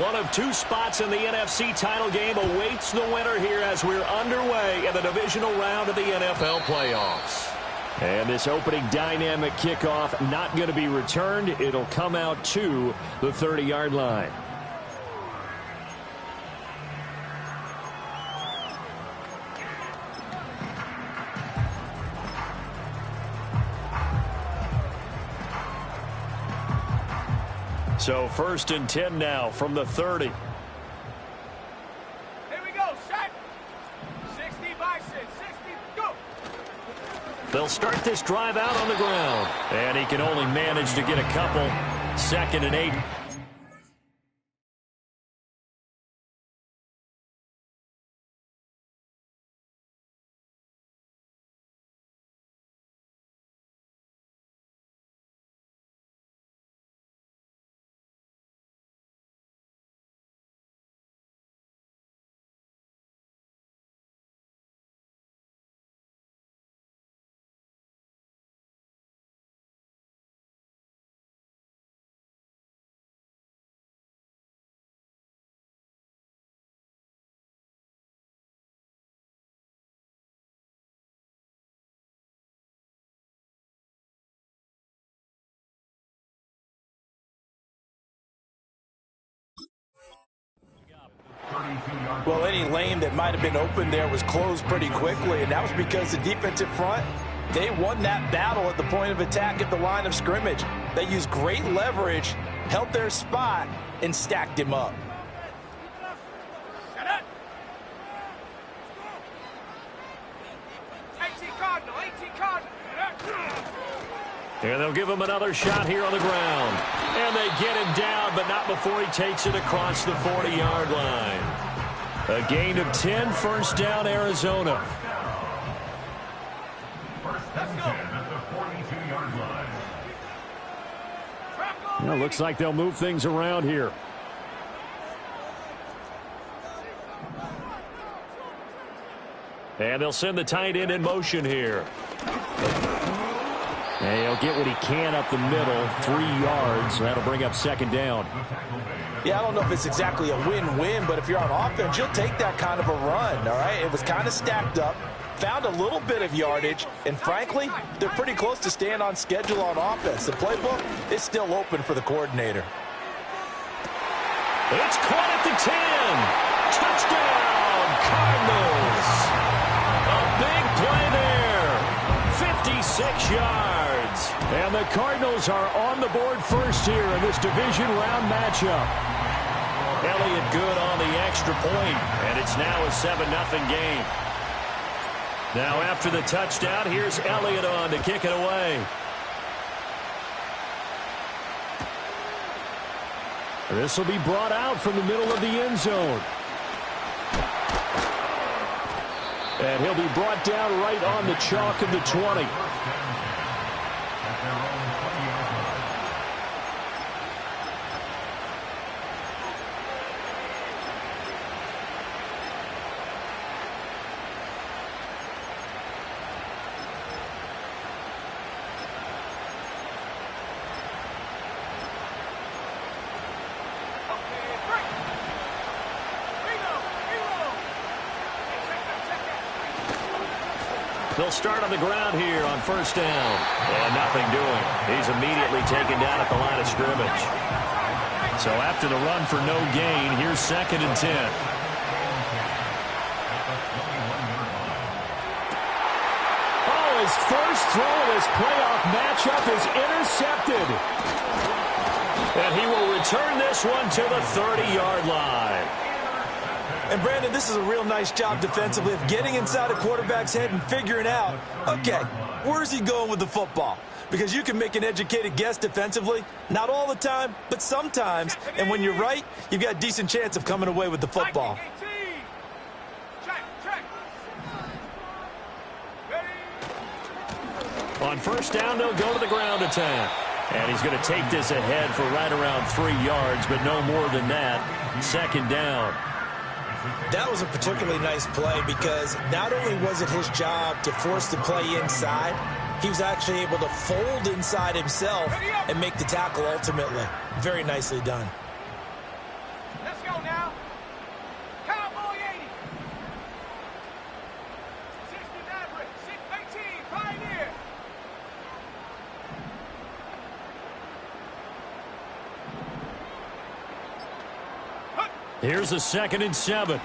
One of two spots in the NFC title game awaits the winner here as we're underway in the divisional round of the NFL playoffs. And this opening dynamic kickoff not going to be returned. It'll come out to the 30-yard line. So 1st and 10 now from the 30. Here we go, set. 60 bison, 60, go. They'll start this drive out on the ground. And he can only manage to get a couple. 2nd and 8. Well, any lane that might have been open there was closed pretty quickly, and that was because the defensive front, they won that battle at the point of attack at the line of scrimmage. They used great leverage, held their spot, and stacked him up. And they'll give him another shot here on the ground. And they get him down, but not before he takes it across the 40-yard line. A gain of 10, 1st down, Arizona. Well, looks like they'll move things around here. And they'll send the tight end in motion here. And he'll get what he can up the middle, 3 yards. That'll bring up 2nd down. Yeah, I don't know if it's exactly a win-win, but if you're on offense, you'll take that kind of a run, all right? It was kind of stacked up, found a little bit of yardage, and frankly, they're pretty close to staying on schedule on offense. The playbook is still open for the coordinator. It's caught at the 10. Touchdown, Cardinals. A big play there. 56 yards. And the Cardinals are on the board first here in this division round matchup. Elliott good on the extra point, and it's now a 7-0 game. Now after the touchdown, here's Elliott on to kick it away. This will be brought out from the middle of the end zone. And he'll be brought down right on the chalk of the 20. They'll start on the ground here on 1st down. And nothing doing. He's immediately taken down at the line of scrimmage. So after the run for no gain, here's 2nd and 10. Oh, his first throw of this playoff matchup is intercepted. And he will return this one to the 30-yard line. And, Brandon, this is a real nice job defensively of getting inside a quarterback's head and figuring out, okay, where's he going with the football? Because you can make an educated guess defensively, not all the time, but sometimes. And when you're right, you've got a decent chance of coming away with the football. On 1st down, they'll go to the ground attack. And he's going to take this ahead for right around 3 yards, but no more than that. 2nd down. That was a particularly nice play because not only was it his job to force the play inside, He was actually able to fold inside himself and make the tackle ultimately. Very nicely done. Let's go now. Cowboy 80. 60 Maverick. 18 Pioneer. Here's a 2nd and 7.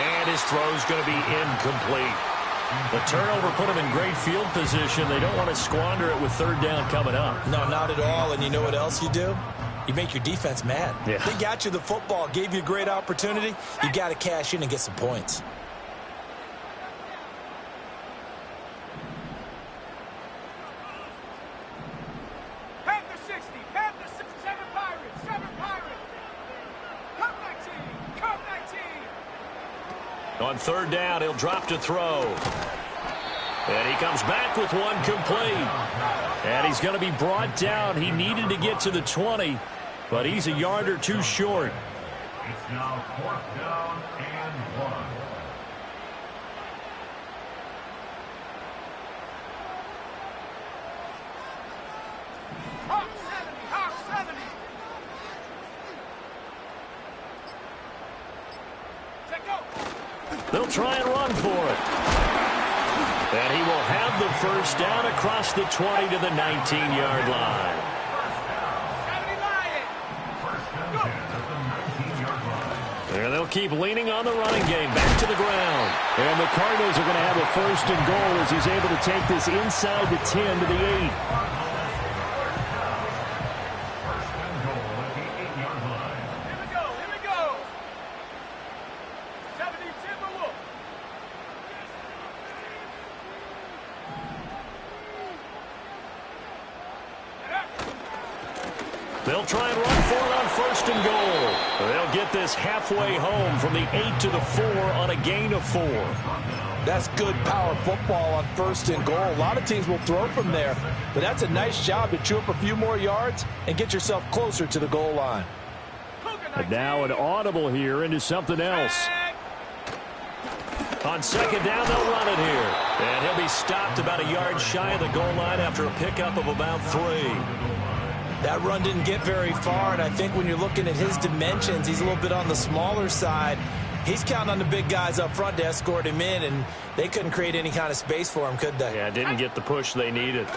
And his throw's going to be incomplete. The turnover put him in great field position. They don't want to squander it with 3rd down coming up. No, not at all. And you know what else you do? You make your defense mad. Yeah. They got you the football, gave you a great opportunity. You got to cash in and get some points. Panther 60. Panther 7 Pirates. 7 Pirates. Cup 19. Cup 19. On 3rd down, he'll drop to throw. And he comes back with one complete. And he's going to be brought down. He needed to get to the 20, but he's a yard or two short. It's now 4th down and 1. Hawk 70. Hawk 70. Take go. They'll try and run for it. And he will have the 1st down across the 20 to the 19-yard line. 70 Lion. Go. And they'll keep leaning on the running game. Back to the ground. And the Cardinals are going to have a 1st and goal as he's able to take this inside the 10 to the 8. Here we go. Here we go. 70 Timberwolf. They'll try and run for it on 1st and goal. They'll get this halfway home from the 8 to the 4 on a gain of 4. That's good power football on 1st and goal. A lot of teams will throw from there, but that's a nice job to chew up a few more yards and get yourself closer to the goal line. And now an audible here into something else. On 2nd down, they'll run it here. And he'll be stopped about a yard shy of the goal line after a pickup of about 3. That run didn't get very far, and I think when you're looking at his dimensions, he's a little bit on the smaller side. He's counting on the big guys up front to escort him in, and they couldn't create any kind of space for him, could they? Yeah, didn't get the push they needed.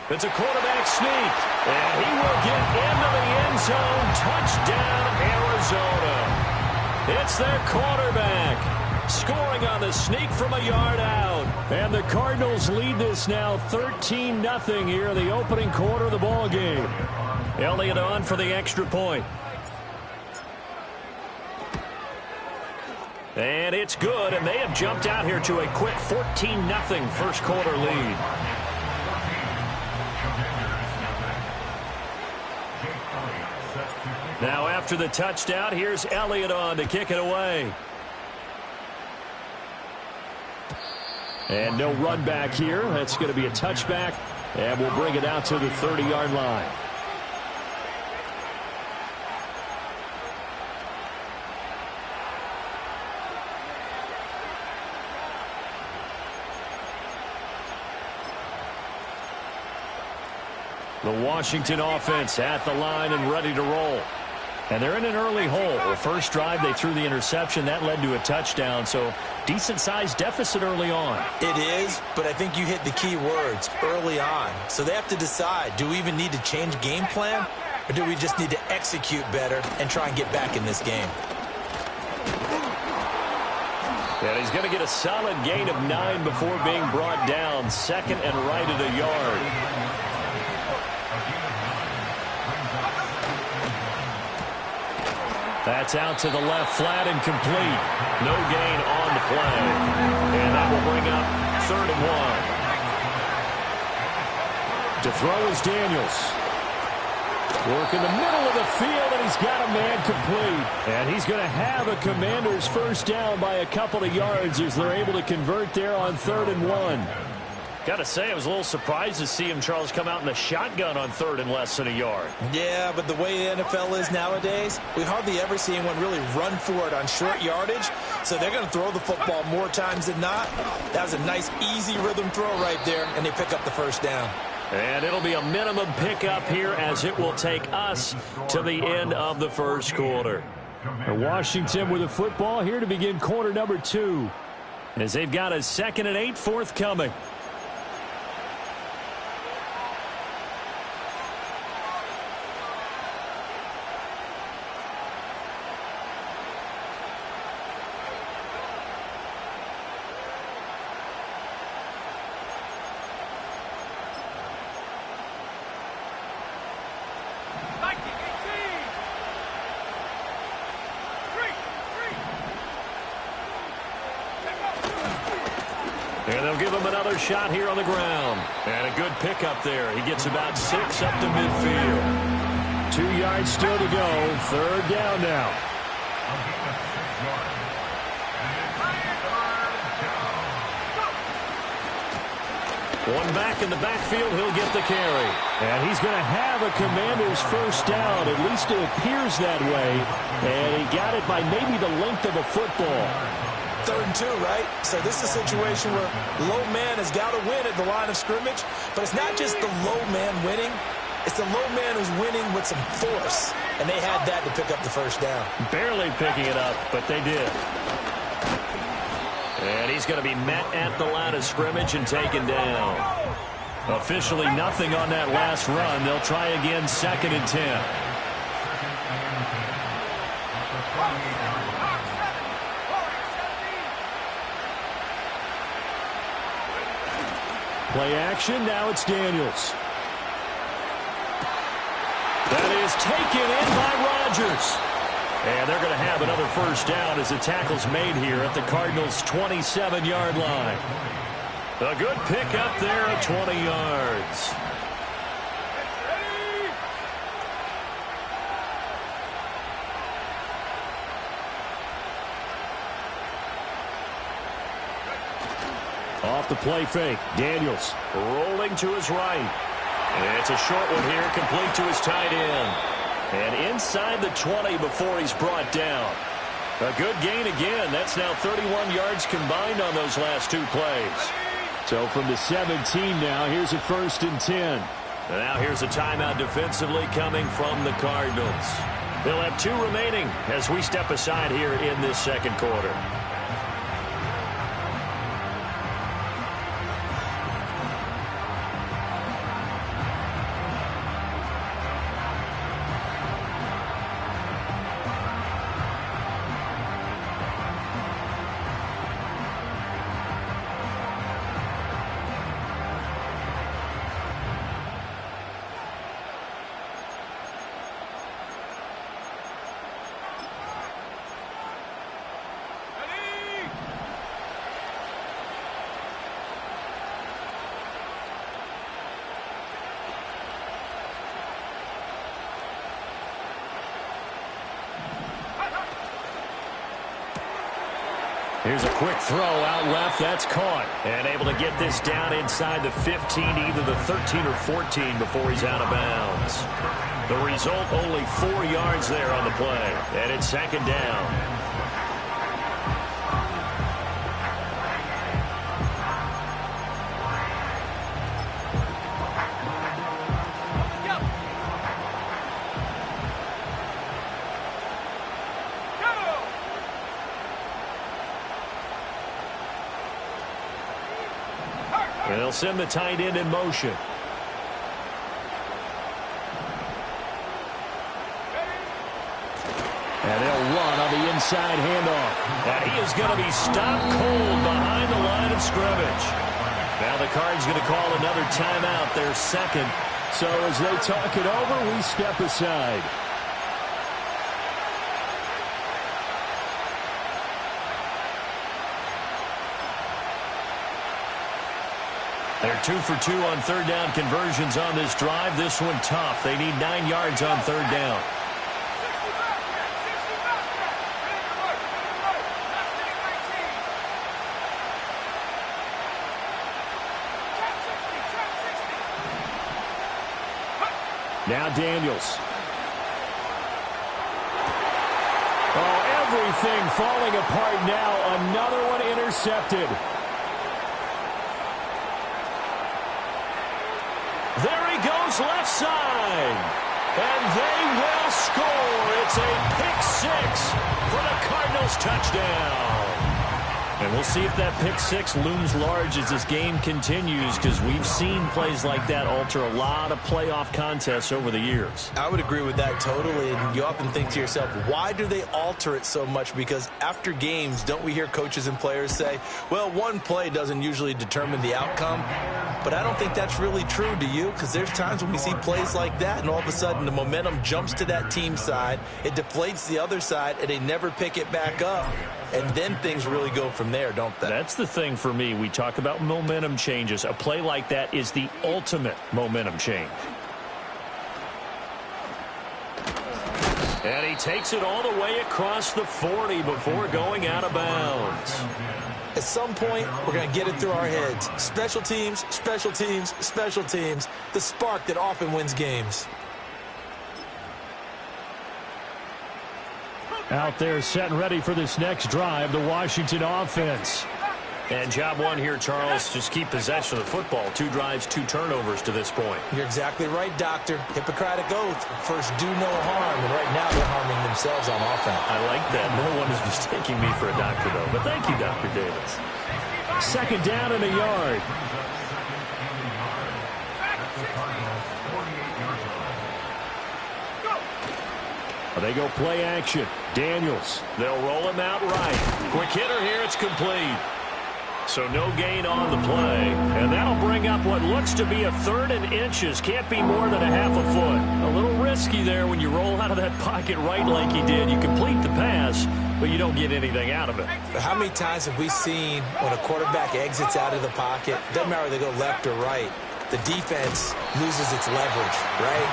It's a quarterback sneak, and he will get into the end zone. Touchdown, Arizona. It's their quarterback scoring on the sneak from a yard out. And the Cardinals lead this now 13-0 here in the opening quarter of the ball game. Elliott on for the extra point. And it's good, and they have jumped out here to a quick 14-0 first quarter lead. Now after the touchdown, here's Elliott on to kick it away. And no run back here. That's going to be a touchback, and we'll bring it out to the 30-yard line. The Washington offense at the line and ready to roll. And they're in an early hole. The first drive, they threw the interception. That led to a touchdown, so decent-sized deficit early on. It is, but I think you hit the key words, early on. So they have to decide, do we even need to change game plan, or do we just need to execute better and try and get back in this game? And he's going to get a solid gain of 9 before being brought down. Second and right at a yard. That's out to the left, flat and complete. No gain on the play. And that will bring up 3rd and 1. To throw is Daniels. Work in the middle of the field, and he's got a man complete. And he's going to have a Commander's first down by a couple of yards as they're able to convert there on 3rd and 1. Got to say, I was a little surprised to see him, Charles, come out in the shotgun on third and less than a yard. Yeah, but the way the NFL is nowadays, we hardly ever see anyone really run for it on short yardage. So they're going to throw the football more times than not. That was a nice, easy rhythm throw right there, and they pick up the first down. And it'll be a minimum pickup here as it will take us to the end of the first quarter. And Washington with the football here to begin quarter number 2. As they've got a 2nd and 8 forthcoming. And they'll give him another shot here on the ground. And a good pickup there. He gets about 6 up to midfield. 2 yards still to go. 3rd down now. One back in the backfield. He'll get the carry. And he's going to have a Commander's first down. At least it appears that way. And he got it by maybe the length of a football. 3rd and 2, right? So this is a situation where low man has got to win at the line of scrimmage. But it's not just the low man winning. It's the low man who's winning with some force. And they had that to pick up the first down. Barely picking it up, but they did. And he's going to be met at the line of scrimmage and taken down. Officially nothing on that last run. They'll try again 2nd and 10. Play action. Now it's Daniels. That is taken in by Rodgers. And they're going to have another first down as the tackle's made here at the Cardinals' 27-yard line. A good pickup there at 20 yards. Off the play fake. Daniels rolling to his right. It's a short one here, complete to his tight end. And inside the 20 before he's brought down. A good gain again. That's now 31 yards combined on those last 2 plays. So from the 17 now, here's a 1st and 10. And now here's a timeout defensively coming from the Cardinals. They'll have 2 remaining as we step aside here in this 2nd quarter. Here's a quick throw out left. That's caught. And able to get this down inside the 15, either the 13 or 14 before he's out of bounds. The result, only 4 yards there on the play. And it's 2nd down. And they'll send the tight end in motion. And they'll run on the inside handoff. And he is going to be stopped cold behind the line of scrimmage. Now the Cards going to call another timeout, their 2nd. So as they talk it over, we step aside. They're 2 for 2 on 3rd down conversions on this drive. This one tough. They need 9 yards on 3rd down. Now Daniels. Oh, everything falling apart now. Another one intercepted. There he goes, left side. And they will score. It's a pick six for the Cardinals touchdown. And we'll see if that pick six looms large as this game continues, because we've seen plays like that alter a lot of playoff contests over the years. I would agree with that totally. And you often think to yourself, why do they alter it so much? Because after games, don't we hear coaches and players say, well, one play doesn't usually determine the outcome. But I don't think that's really true, do you? Because there's times when we see plays like that, and all of a sudden the momentum jumps to that team side. It deflates the other side, and they never pick it back up. And then things really go from there, don't they? That's the thing for me. We talk about momentum changes. A play like that is the ultimate momentum change. And he takes it all the way across the 40 before going out of bounds. At some point, we're going to get it through our heads. Special teams, special teams, special teams. The spark that often wins games. Out there set and ready for this next drive, the Washington offense. And job one here, Charles, just keep possession of the football. 2 drives, 2 turnovers to this point. You're exactly right, Doctor. Hippocratic oath. First, do no harm. And right now, they're harming themselves on offense. I like that. No one is mistaking me for a doctor, though. But thank you, Dr. Davis. Second down and a yard. They go play action. Daniels. They'll roll him out right. Quick hitter here. It's complete. So no gain on the play. And that'll bring up what looks to be a 3rd and inches. Can't be more than a half a foot. A little risky there when you roll out of that pocket right like he did. You complete the pass, but you don't get anything out of it. But how many times have we seen when a quarterback exits out of the pocket, doesn't matter whether they go left or right, the defense loses its leverage, right?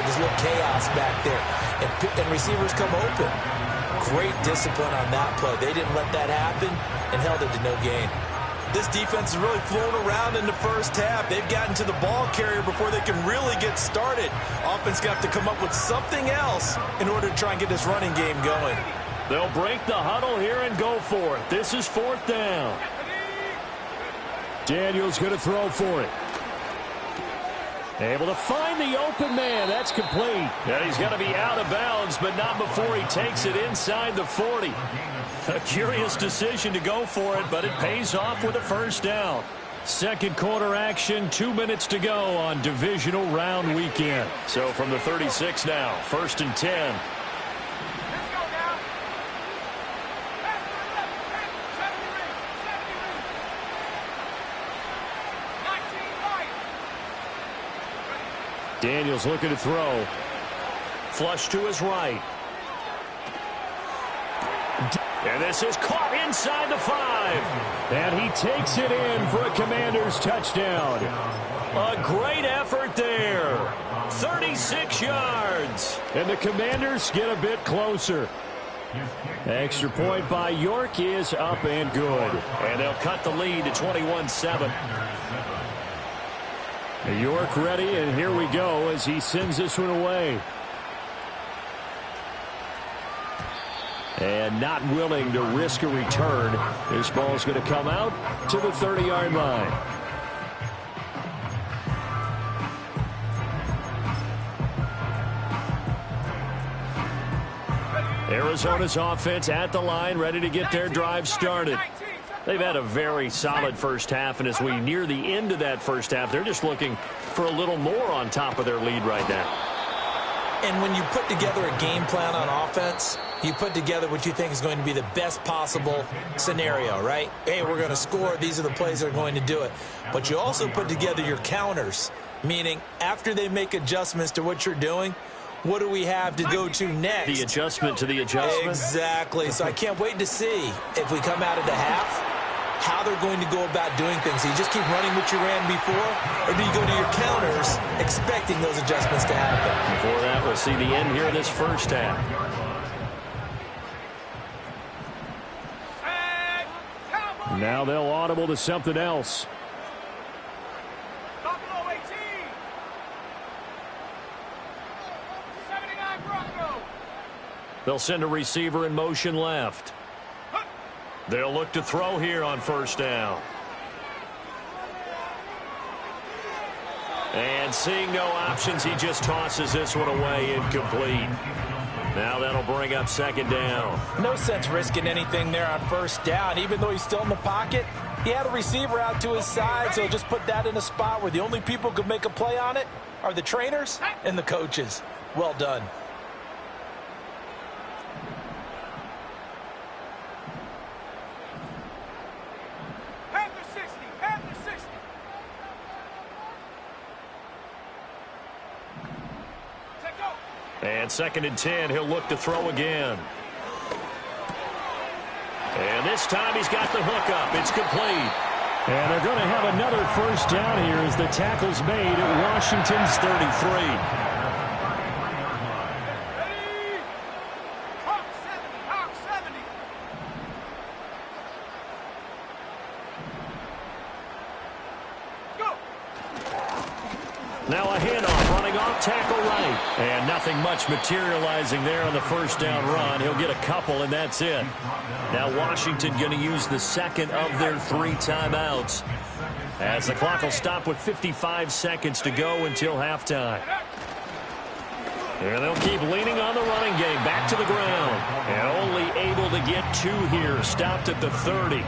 There's a little chaos back there. And receivers come open. Great discipline on that play. They didn't let that happen and held it to no gain. This defense is really flown around in the first half. They've gotten to the ball carrier before they can really get started. Offense going to have to come up with something else in order to try and get this running game going. They'll break the huddle here and go for it. This is 4th down. Daniels going to throw for it. Able to find the open man. That's complete. And he's going to be out of bounds, but not before he takes it inside the 40. A curious decision to go for it, but it pays off with a first down. Second quarter action, 2 minutes to go on divisional round weekend. So from the 36 now, 1st and 10. Daniels looking to throw. Flush to his right. And this is caught inside the 5. And he takes it in for a Commanders touchdown. A great effort there. 36 yards. And the Commanders get a bit closer. Extra point by York is up and good. And they'll cut the lead to 21-7. York ready, and here we go as he sends this one away. And not willing to risk a return. This ball's going to come out to the 30-yard line. Arizona's offense at the line, ready to get their drive started. They've had a very solid first half, and as we near the end of that first half, they're just looking for a little more on top of their lead right now. And when you put together a game plan on offense, you put together what you think is going to be the best possible scenario, right? Hey, we're going to score. These are the plays that are going to do it. But you also put together your counters, meaning after they make adjustments to what you're doing, what do we have to go to next? The adjustment to the adjustment. Exactly. So I can't wait to see if we come out of the half, how they're going to go about doing things. Do you just keep running what you ran before, or do you go to your counters expecting those adjustments to happen? Before that, we'll see the end here of this first half. Now they'll audible to something else. They'll send a receiver in motion left. They'll look to throw here on first down. And seeing no options, he just tosses this one away incomplete. Now that'll bring up second down. No sense risking anything there on first down. Even though he's still in the pocket, he had a receiver out to his side, so just put that in a spot where the only people who could make a play on it are the trainers and the coaches. Well done. And 2nd and 10, he'll look to throw again. And this time he's got the hookup. It's complete. And they're going to have another first down here as the tackle's made at Washington's 33. Now a handoff, running off tackle right. And nothing much materializing there on the first down run. He'll get a couple, and that's it. Now Washington going to use the second of their 3 timeouts, as the clock will stop with 55 seconds to go until halftime. And they'll keep leaning on the running game. Back to the ground. And only able to get 2 here. Stopped at the 30.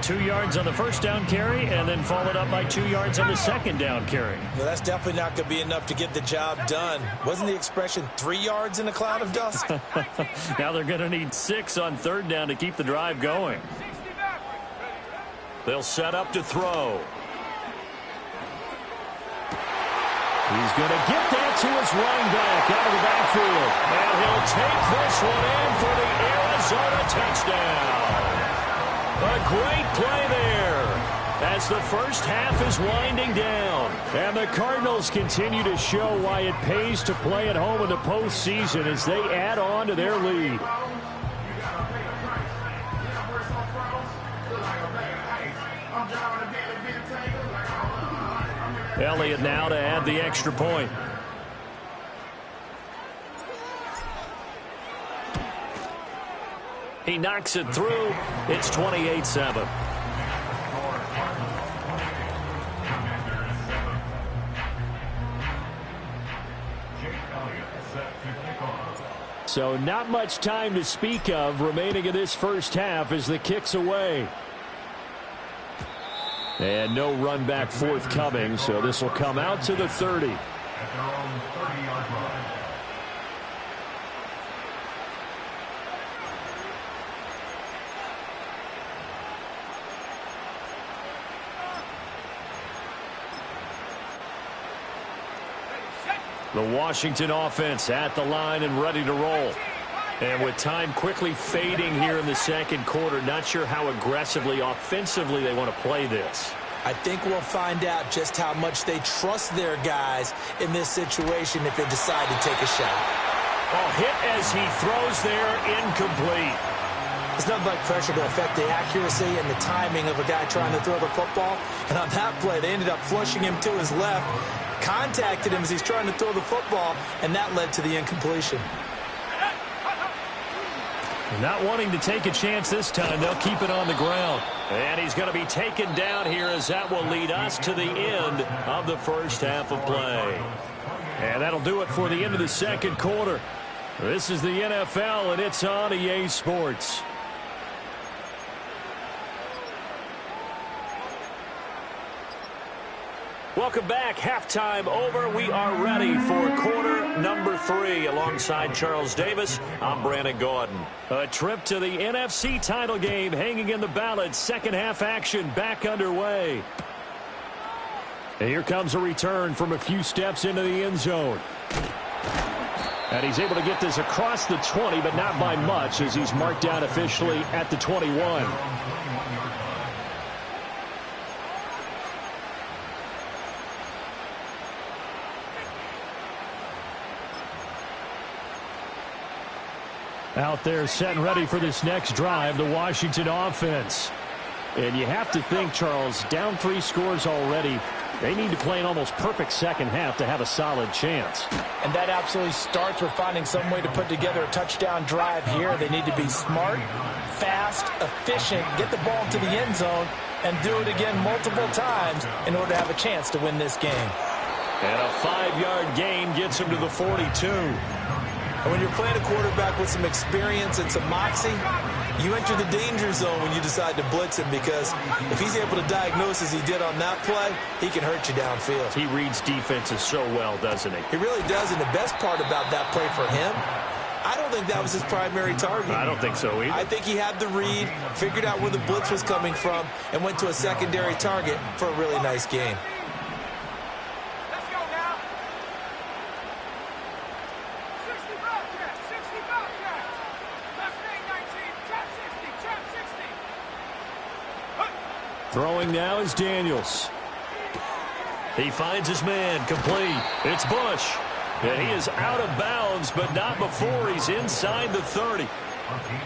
2 yards on the first down carry, and then followed up by 2 yards on the second down carry. Well, that's definitely not going to be enough to get the job done. Wasn't the expression 3 yards in a cloud of dust? Now they're going to need 6 on third down to keep the drive going. They'll set up to throw. He's going to get that to his running back out of the backfield. And he'll take this one in for the Arizona touchdown. A great play there as the first half is winding down. And the Cardinals continue to show why it pays to play at home in the postseason as they add on to their lead. Elliott now to add the extra point. He knocks it through. It's 28-7. So not much time to speak of remaining in this first half as the kick's away. And no run back forthcoming, so this will come out to the 30. At their own 30-yard line. The Washington offense at the line and ready to roll. And with time quickly fading here in the second quarter, not sure how aggressively, offensively they want to play this. I think we'll find out just how much they trust their guys in this situation if they decide to take a shot. Oh, hit as he throws there, incomplete. It's nothing like pressure to affect the accuracy and the timing of a guy trying to throw the football. And on that play, they ended up flushing him to his left, contacted him as he's trying to throw the football, and that led to the incompletion. Not wanting to take a chance this time, they'll keep it on the ground. And he's going to be taken down here as that will lead us to the end of the first half of play. And that'll do it for the end of the second quarter. This is the NFL, and it's on EA Sports. Welcome back. Halftime over. We are ready for quarter number 3. Alongside Charles Davis, I'm Brandon Gordon. A trip to the NFC title game hanging in the balance. Second half action back underway. And here comes a return from a few steps into the end zone. And he's able to get this across the 20, but not by much as he's marked down officially at the 21. Out there set and ready for this next drive, the Washington offense. And you have to think, Charles, down 3 scores already. They need to play an almost perfect second half to have a solid chance. And that absolutely starts with finding some way to put together a touchdown drive here. They need to be smart, fast, efficient, get the ball to the end zone, and do it again multiple times in order to have a chance to win this game. And a 5-yard gain gets him to the 42. And when you're playing a quarterback with some experience and some moxie, you enter the danger zone when you decide to blitz him, because if he's able to diagnose as he did on that play, he can hurt you downfield. He reads defenses so well, doesn't he? He really does, and the best part about that play for him, I don't think that was his primary target. I don't think so either. I think he had the read, figured out where the blitz was coming from, and went to a secondary target for a really nice game. Let's go now. 60 Bobcat, 60 Bobcat. Left lane 19, trap 60, trap 60. Throwing now is Daniels. He finds his man, complete. It's Bush. And he is out of bounds, but not before he's inside the 30.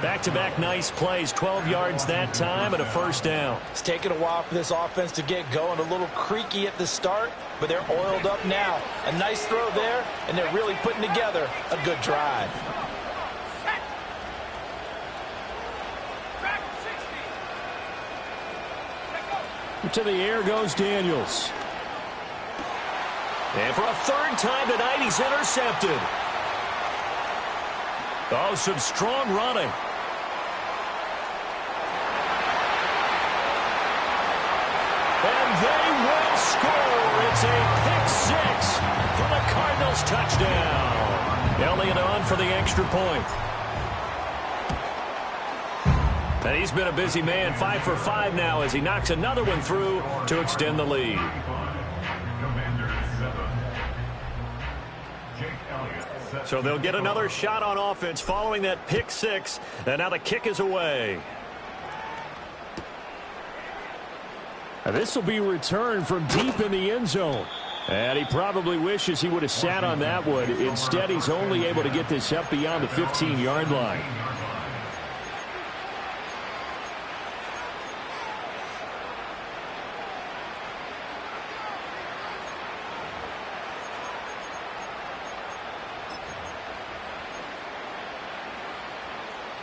Back-to-back nice plays, 12 yards that time and a first down. It's taken a while for this offense to get going. A little creaky at the start, but they're oiled up now. A nice throw there, and they're really putting together a good drive. Trap 60. Let's go. To the air goes Daniels. And for a third time tonight, he's intercepted. Oh, some strong running. And they will score. It's a pick six for the Cardinals touchdown. Elliott on for the extra point. And he's been a busy man, 5 for 5 now as he knocks another one through to extend the lead. So they'll get another shot on offense following that pick six. And now the kick is away. And this will be returned from deep in the end zone. And he probably wishes he would have sat on that one. Instead, he's only able to get this up beyond the 15-yard line.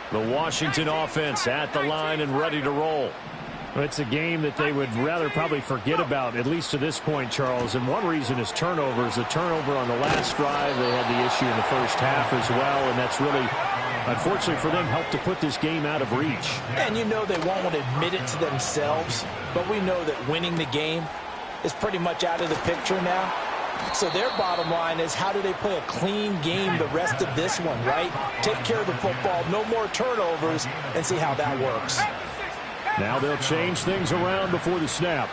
The Washington offense at the line and ready to roll. It's a game that they would rather probably forget about, at least to this point, Charles. And one reason is turnovers. The turnover on the last drive, they had the issue in the first half as well. And that's really, unfortunately for them, helped to put this game out of reach. And you know they won't want to admit it to themselves, but we know that winning the game is pretty much out of the picture now. So their bottom line is, how do they play a clean game the rest of this one, right? Take care of the football, no more turnovers, and see how that works. Now they'll change things around before the snap.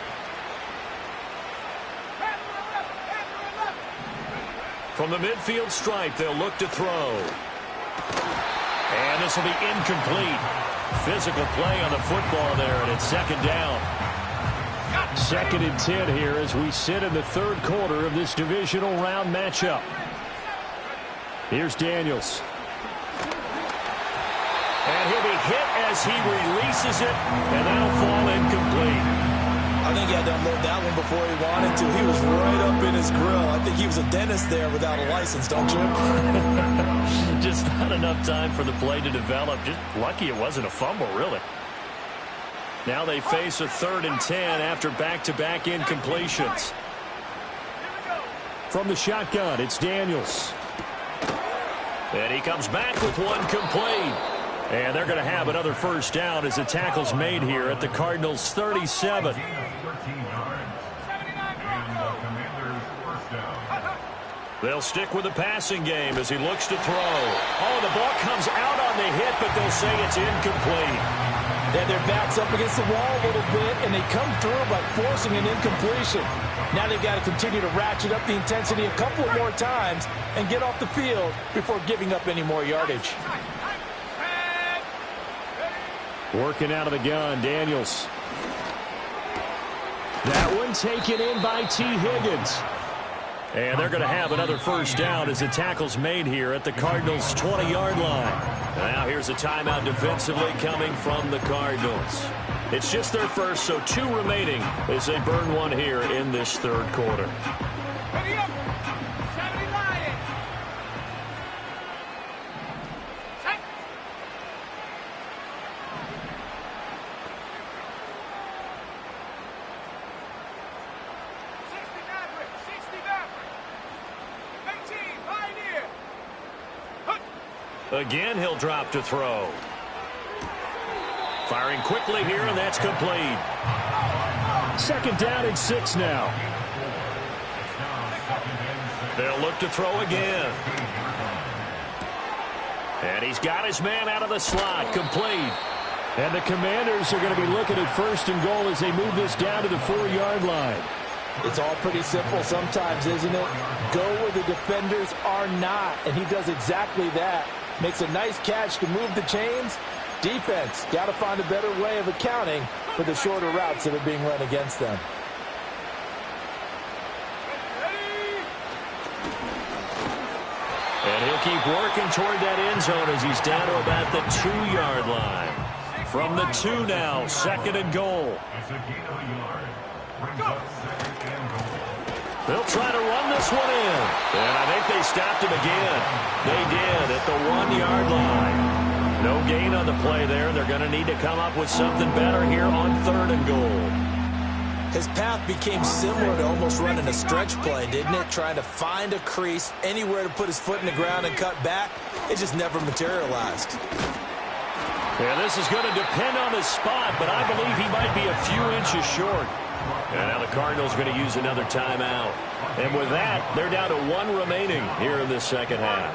From the midfield stripe, they'll look to throw. And this will be incomplete. Physical play on the football there, and it's second down. 2nd and 10 here as we sit in the third quarter of this divisional round matchup. Here's Daniels. And he'll be hit as he releases it, and that'll fall incomplete. I think he had to unload that one before he wanted to. He was right up in his grill. I think he was a dentist there without a license, don't you? Just not enough time for the play to develop. Just lucky it wasn't a fumble, really. Now they face a 3rd and 10 after back-to-back incompletions. From the shotgun, it's Daniels. And he comes back with one complete. And they're going to have another first down as the tackle's made here at the Cardinals' 37. They'll stick with the passing game as he looks to throw. Oh, the ball comes out on the hit, but they'll say it's incomplete. They have their backs up against the wall a little bit, and they come through by forcing an incompletion. Now they've got to continue to ratchet up the intensity a couple of more times and get off the field before giving up any more yardage. Working out of the gun, Daniels. That one taken in by T. Higgins. And they're going to have another first down as the tackle's made here at the Cardinals' 20-yard line. Now here's a timeout defensively coming from the Cardinals. It's just their first, so 2 remaining as they burn one here in this third quarter. Ready up. 70 Lions. Set. 60 Maverick. 60 Maverick. 18 Pioneer. Again, he'll drop to throw. Firing quickly here, and that's complete. 2nd down and 6 now. They'll look to throw again. And he's got his man out of the slot, complete. And the Commanders are going to be looking at 1st and goal as they move this down to the 4-yard line. It's all pretty simple sometimes, isn't it? Go where the defenders are not, and he does exactly that. Makes a nice catch to move the chains. Defense, got to find a better way of accounting for the shorter routes that are being run against them. And he'll keep working toward that end zone as he's down to about the 2-yard line. From the 2 now, 2nd and goal. They'll try to run this one in. And I think they stopped him again. They did at the 1-yard line. No gain on the play there. They're going to need to come up with something better here on 3rd and goal. His path became similar to almost running a stretch play, didn't it? Trying to find a crease, anywhere to put his foot in the ground and cut back. It just never materialized. Yeah, this is going to depend on his spot, but I believe he might be a few inches short. And now the Cardinals are going to use another timeout. And with that, they're down to 1 remaining here in the second half.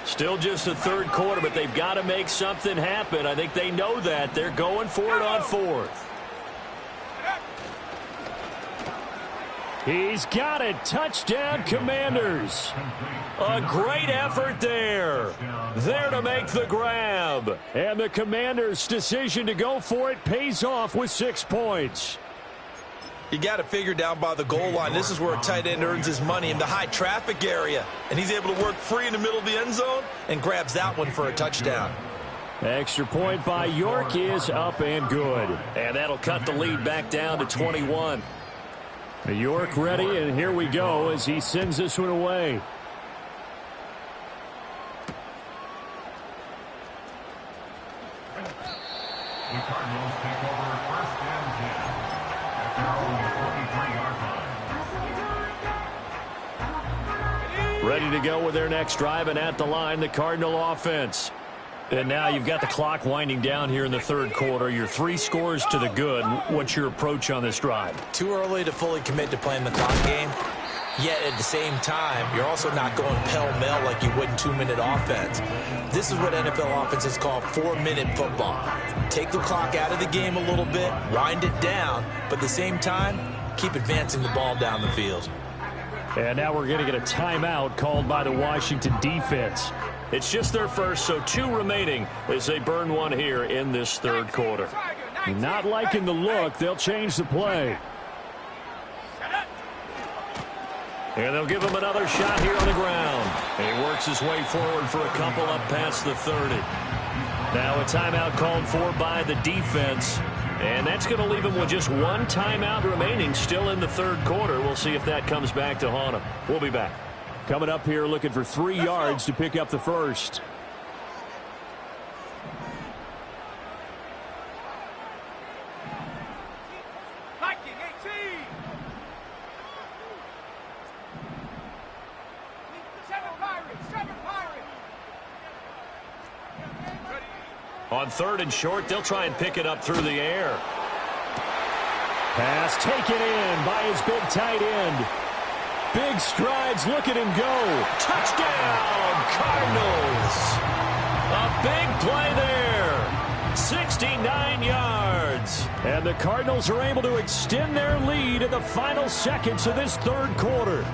Still just the 3rd quarter, but they've got to make something happen. I think they know that. They're going for it on 4th. He's got it. Touchdown, Commanders. A great effort there. There to make the grab. And the Commanders' decision to go for it pays off with 6 points. You got to figure down by the goal line. This is where a tight end earns his money, in the high traffic area. And he's able to work free in the middle of the end zone and grabs that one for a touchdown. Extra point by York is up and good. And that'll cut the lead back down to 21. York ready, and here we go as he sends this one away. The Cardinals take over 1st and 10 at their own 23-yard line. Ready to go with their next drive, and at the line, the Cardinal offense. And now you've got the clock winding down here in the 3rd quarter. Your 3 scores to the good. What's your approach on this drive? Too early to fully commit to playing the clock game. Yet at the same time, you're also not going pell-mell like you would in 2-minute offense. This is what NFL offenses call 4-minute football. Take the clock out of the game a little bit, wind it down, but at the same time, keep advancing the ball down the field. And now we're going to get a timeout called by the Washington defense. It's just their first, so 2 remaining as they burn one here in this 3rd quarter. Not liking the look. They'll change the play. And they'll give him another shot here on the ground. And he works his way forward for a couple up past the 30. Now a timeout called for by the defense. And that's going to leave him with just 1 timeout remaining still in the 3rd quarter. We'll see if that comes back to haunt him. We'll be back. Coming up here looking for 3 yards to pick up the first. Viking 18. 7 Pirates. 7 Pirates. On 3rd and short, they'll try and pick it up through the air. Pass taken in by his big tight end. Big strides, look at him go. Touchdown, Cardinals. A big play there. 69 yards. And the Cardinals are able to extend their lead in the final seconds of this 3rd quarter.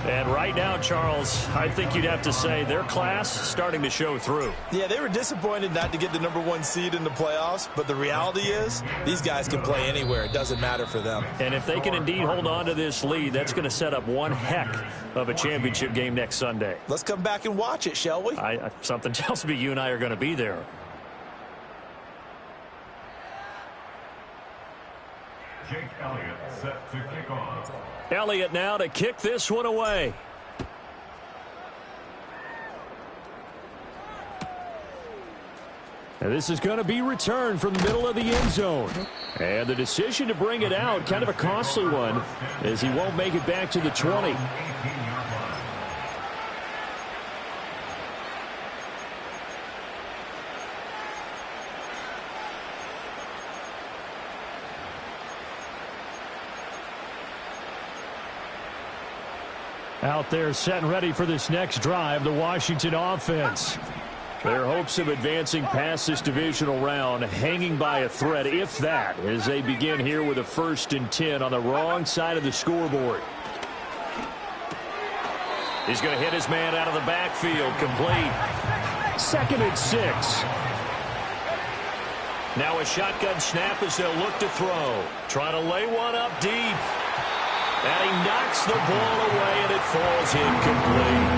And right now, Charles, I think you'd have to say their class starting to show through. Yeah, they were disappointed not to get the #1 seed in the playoffs, but the reality is these guys can play anywhere. It doesn't matter for them. And if they can indeed hold on to this lead, that's going to set up one heck of a championship game next Sunday. Let's come back and watch it, shall we? Something tells me you and I are going to be there. Jake Elliott set to kick off. Elliott now to kick this one away. And this is going to be returned from the middle of the end zone. And the decision to bring it out, kind of a costly one, as he won't make it back to the 20. Out there set and ready for this next drive, the Washington offense. Their hopes of advancing past this divisional round hanging by a thread, if that, as they begin here with a 1st and 10 on the wrong side of the scoreboard. He's going to hit his man out of the backfield, complete. 2nd and 6. Now a shotgun snap as they'll look to throw. Trying to lay one up deep. And he knocks the ball away, and it falls incomplete.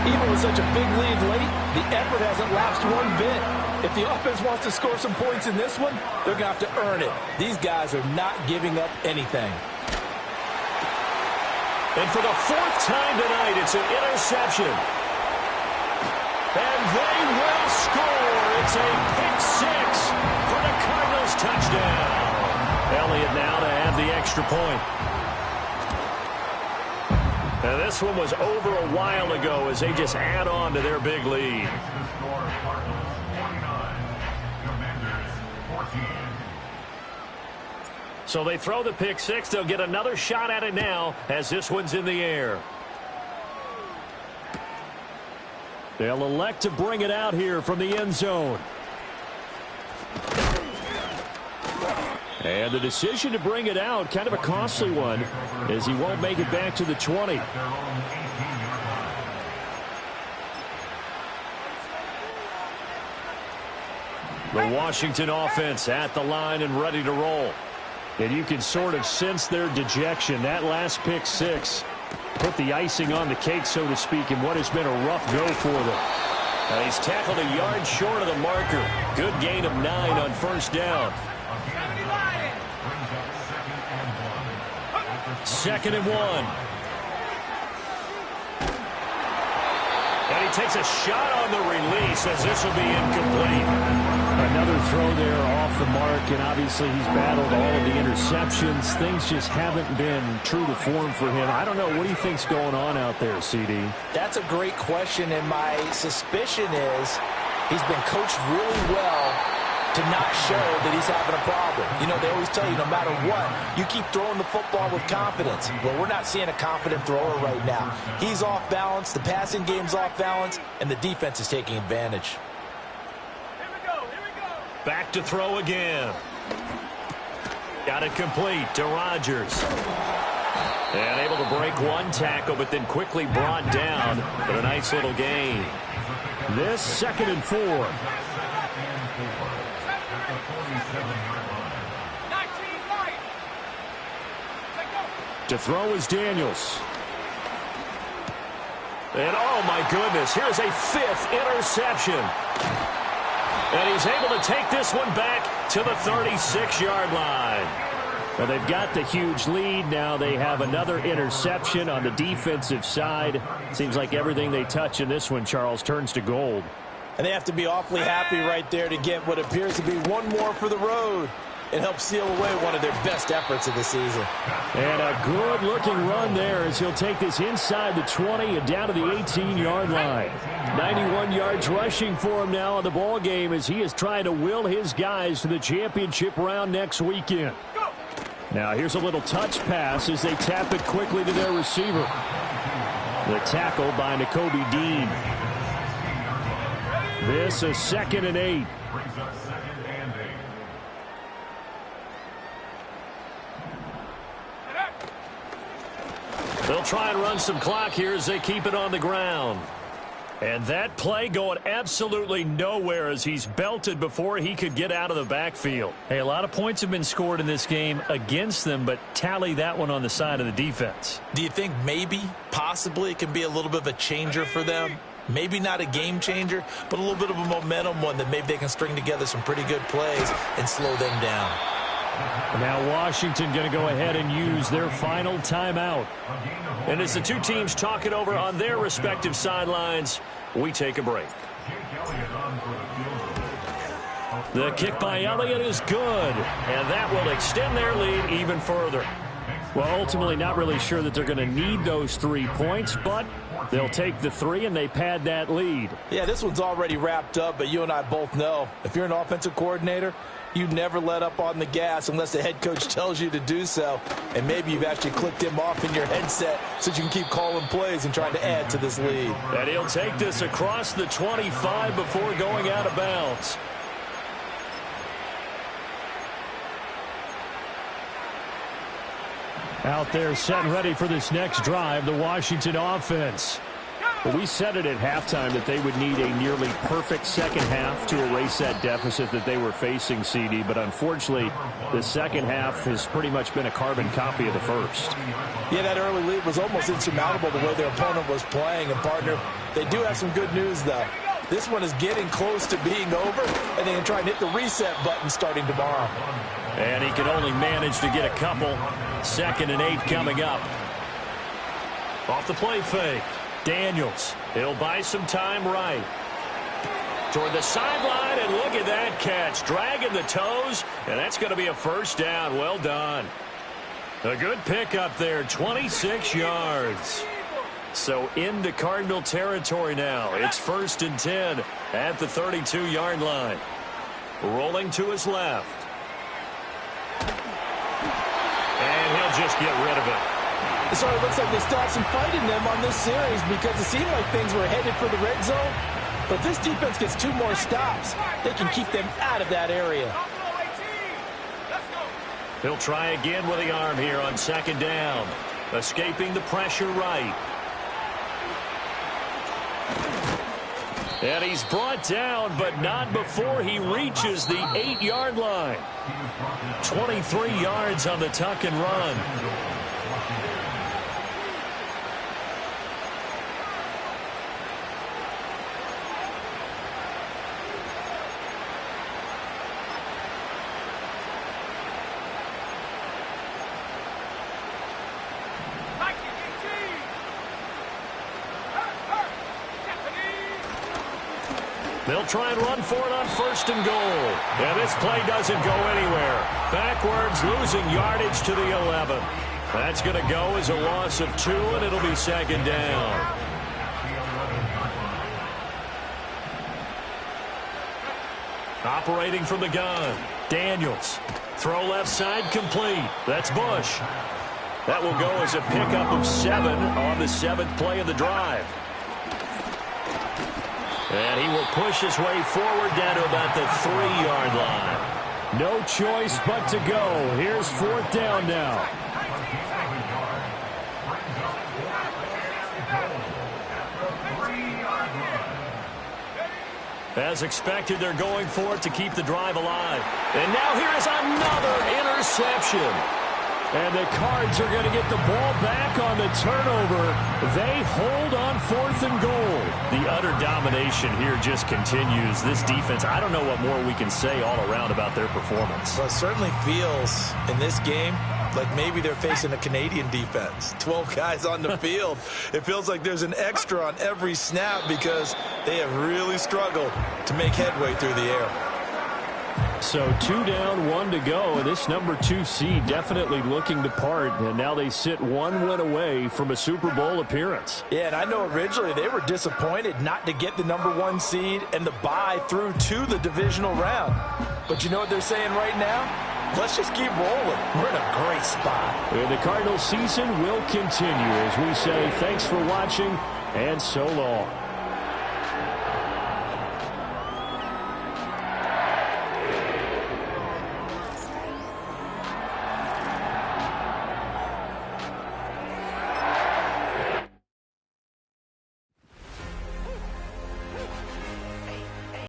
Even with such a big lead late, the effort hasn't lapsed one bit. If the offense wants to score some points in this one, they're going to have to earn it. These guys are not giving up anything. And for the 4th time tonight, it's an interception. And they will score. It's a pick 6 for the Cardinals touchdown. Elliott now to add the extra point. And this one was over a while ago as they just add on to their big lead. So they throw the pick 6. They'll get another shot at it now as this one's in the air. They'll elect to bring it out here from the end zone. And the decision to bring it out, kind of a costly one, as he won't make it back to the 20. The Washington offense at the line and ready to roll. And you can sort of sense their dejection. That last pick 6 put the icing on the cake, so to speak, in what has been a rough go for them. Now he's tackled a yard short of the marker. Good gain of 9 on 1st down. 2nd and 1. And he takes a shot on the release as this will be incomplete. Another throw there off the mark, and obviously he's battled all of the interceptions. Things just haven't been true to form for him. I don't know. What do you think's going on out there, CD? That's a great question, and my suspicion is he's been coached really well to not show that he's having a problem. You know, they always tell you no matter what, you keep throwing the football with confidence. Well, we're not seeing a confident thrower right now. He's off balance, the passing game's off balance, and the defense is taking advantage. Here we go. Back to throw again. Got it complete to Rodgers. And able to break one tackle, but then quickly brought down. But a nice little gain. This 2nd and 4. 19 right. To throw is Daniels. And oh my goodness, here's a 5th interception. And he's able to take this one back to the 36-yard line. Well, they've got the huge lead. Now they have another interception on the defensive side. Seems like everything they touch in this one, Charles, turns to gold. And they have to be awfully happy right there to get what appears to be one more for the road. It helps seal away one of their best efforts of the season. And a good-looking run there as he'll take this inside the 20 and down to the 18-yard line. 91 yards rushing for him now in the ball game as he is trying to will his guys to the championship round next weekend. Now here's a little touch pass as they tap it quickly to their receiver. The tackle by Nakobe Dean. This is 2nd and 8. They'll try and run some clock here as they keep it on the ground. And that play going absolutely nowhere as he's belted before he could get out of the backfield. Hey, a lot of points have been scored in this game against them, but tally that one on the side of the defense. Do you think maybe, possibly, it can be a little bit of a changer for them? Maybe not a game changer, but a little bit of a momentum one that maybe they can string together some pretty good plays and slow them down. Now Washington going to go ahead and use their final timeout. And as the two teams talk it over on their respective sidelines, we take a break. The kick by Elliott is good, and that will extend their lead even further. Well, ultimately not really sure that they're going to need those 3 points, but they'll take the 3 and they pad that lead. Yeah, this one's already wrapped up, but you and I both know if you're an offensive coordinator, you never let up on the gas unless the head coach tells you to do so. And maybe you've actually clicked him off in your headset so you can keep calling plays and trying to add to this lead. And he'll take this across the 25 before going out of bounds. Out there set and ready for this next drive, the Washington offense. Well, we said it at halftime that they would need a nearly perfect second half to erase that deficit that they were facing, CD. But unfortunately, the second half has pretty much been a carbon copy of the first. Yeah, that early lead was almost insurmountable the way their opponent was playing. And, partner, they do have some good news, though. This one is getting close to being over, and they can try and hit the reset button starting tomorrow. And he can only manage to get a couple. 2nd and 8 coming up. Off the play fake. Daniels, he'll buy some time right. Toward the sideline, and look at that catch. Dragging the toes, and that's going to be a first down. Well done. A good pickup there, 26 yards. So into Cardinal territory now. It's 1st and 10 at the 32-yard line. Rolling to his left. And he'll just get rid of it. It sort of looks like they still have some fight in them on this series because it seemed like things were headed for the red zone. But this defense gets 2 more stops. They can keep them out of that area. He'll try again with the arm here on 2nd down. Escaping the pressure right. And he's brought down, but not before he reaches the 8-yard line. 23 yards on the tuck and run. They'll try and run for it on 1st and goal. And this play doesn't go anywhere. Backwards, losing yardage to the 11. That's going to go as a loss of 2, and it'll be 2nd down. Operating from the gun. Daniels. Throw left side complete. That's Bush. That will go as a pickup of 7 on the 7th play of the drive. And he will push his way forward down to about the 3-yard line. No choice but to go. Here's 4th down now. As expected, they're going for it to keep the drive alive. And now here is another interception. And the Cards are going to get the ball back on the turnover. They hold on 4th and goal. The utter domination here just continues. This defense, I don't know what more we can say all around about their performance. Well, it certainly feels in this game like maybe they're facing a Canadian defense. 12 guys on the field. It feels like there's an extra on every snap because they have really struggled to make headway through the air. So 2 down, 1 to go, and this number 2 seed definitely looking to part, and now they sit 1 win away from a Super Bowl appearance. Yeah, and I know originally they were disappointed not to get the number 1 seed and the bye through to the divisional round. But you know what they're saying right now? Let's just keep rolling. We're in a great spot. And the Cardinals season will continue as we say thanks for watching and so long.